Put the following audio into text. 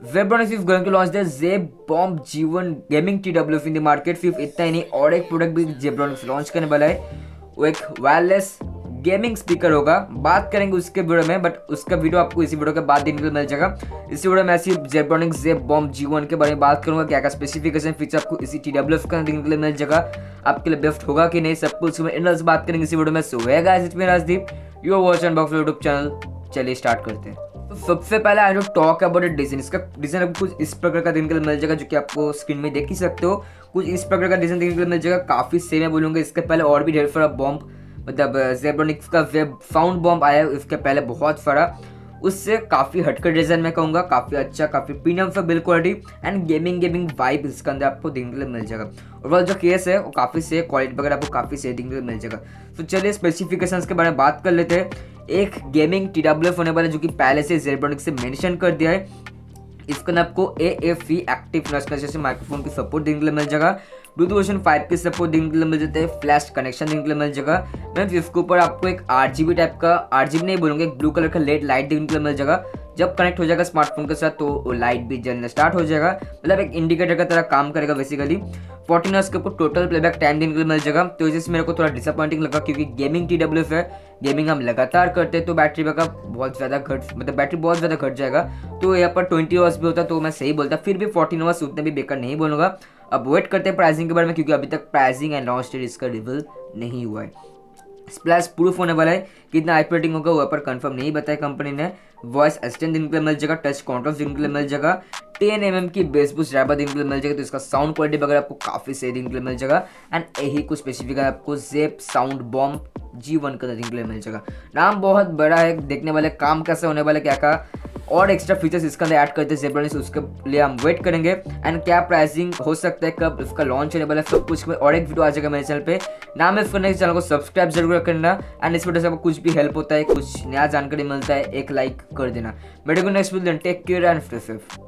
Zebronics is going to launch the Zeb Bomb G1 gaming TWF in the market. सिर्फ इतना ही नहीं, और एक प्रोडक्ट भी Zebronics लॉन्च करने वाला है। वो एक वायरलेस गेमिंग स्पीकर होगा, बात करेंगे उसके वीडियो में, बट उसका वीडियो आपको इसी वीडियो के बाद देखने को मिल जाएगा। इसी वीडियो में मैं सिर्फ Zebronics Zeb Bomb G1 के बारे में बात करूंगा, क्या क्या स्पेसिफिकेशन फीचर आपको इसी TWF का देखने को मिल जाएगा, आपके लिए बेस्ट होगा कि नहीं, सब कुछ में इन बात करेंगे इसी वीडियो में। So hi guys, it's me Rajdeep, you are watching Unbox Live YouTube channel. चलिए स्टार्ट करते हैं। तो सबसे पहले I don't talk about design. इसका डिजाइन आपको कुछ इस प्रकार का देखने को मिल जाएगा, जो कि आपको स्क्रीन में देख ही सकते हो। कुछ इस प्रकार का डिजाइन देखने को मिल जाएगा, काफी सेम है बोलूंगा। इसके पहले और भी ढेर सारा बॉम्ब, मतलब जेब्रोनिक्स का वेब फाउंड बॉम्ब आया है इसके पहले बहुत सारा, उससे काफ़ी हटकर डिज़ाइन में कहूँगा, काफ़ी अच्छा, काफ़ी प्रीमियम सा build quality and gaming vibe इसके अंदर आपको देखने के लिए मिल जाएगा। और जो केस है वो काफ़ी से क्वालिटी वगैरह आपको काफ़ी से देखने के लिए मिल जाएगा। तो चलिए स्पेसिफिकेशंस के बारे में बात कर लेते हैं। एक गेमिंग TWF होने वाला, जो कि पहले से जेब्रोनिक्स से मेंशन कर दिया है। इसके अंदर आपको AFE एक्टिव नॉइस माइक्रोफोन की सपोर्ट देखने के लिए मिल जाएगा, ब्लूटूथ वर्जन 5 की सपोर्ट देखने के लिए मिल जाता है, फ्लैश कनेक्शन देखने के लिए मिल जाएगा। मैम इसके ऊपर आपको एक RGB टाइप का, RGB नहीं बोलूँगा, एक ब्लू कलर का लेड लाइट देखने के लिए मिल जाएगा। जब कनेक्ट हो जाएगा स्मार्टफोन के साथ तो वो लाइट भी जलना स्टार्ट हो जाएगा, मतलब एक इंडिकेटर का तरह काम करेगा बेसिकली। 14 आवर्स के ऊपर टोटल प्लेबैक टाइम देखने के लिए मिल जाएगा। तो इस मेरे को थोड़ा डिसअपॉइंटिंग लगा, क्योंकि गेमिंग TWF है, गेमिंग हम लगातार करते हैं तो बैटरी बैकअप बहुत ज़्यादा बैटरी बहुत ज़्यादा घट जाएगा। तो यहाँ पर 20 आवर्स भी होता तो मैं सही बोलता, फिर भी 14 आवर्स उतने भी बेकार नहीं बोलूँगा। अब वेट करते हैं प्राइसिंग के बारे में, क्योंकि अभी तक प्राइसिंग एंड लॉन्च डेट इसका रिवील नहीं हुआ है। स्प्लैश प्रूफ होने वाला है, कितना हाई रेटिंग होगा वो पर कंफर्म नहीं बताया कंपनी ने। वॉइस असिस्टेंट देखने के लिए मिल जाएगा, टच कंट्रोल्स देखने के लिए मिल जाएगा, 10 mm की बेस बूस्ट ड्राइवर देखने के लिए मिल जाएगा। तो इसका साउंड क्वालिटी वगैरह आपको काफ़ी सही देखने के लिए मिल जाएगा। एंड यही कुछ स्पेसिफिक है आपको जेब साउंड बॉम्ब G1 का देखने के लिए मिल जाएगा। नाम बहुत बड़ा है, देखने वाले काम कैसे होने वाला, क्या क्या और एक्स्ट्रा फीचर्स इसके अंदर ऐड करते हैं जेब्रोनिक्स, उसके लिए हम वेट करेंगे। एंड क्या प्राइसिंग हो सकता है, कब इसका लॉन्च होने वाला है, सब कुछ और एक वीडियो आ जाएगा मेरे चैनल पे। नाम है करने चैनल को सब्सक्राइब जरूर करना। एंड इस वीडियो से आपको कुछ भी हेल्प होता है, कुछ नया जानकारी मिलता है, एक लाइक कर देना। मेरे को next video, take care and stay safe.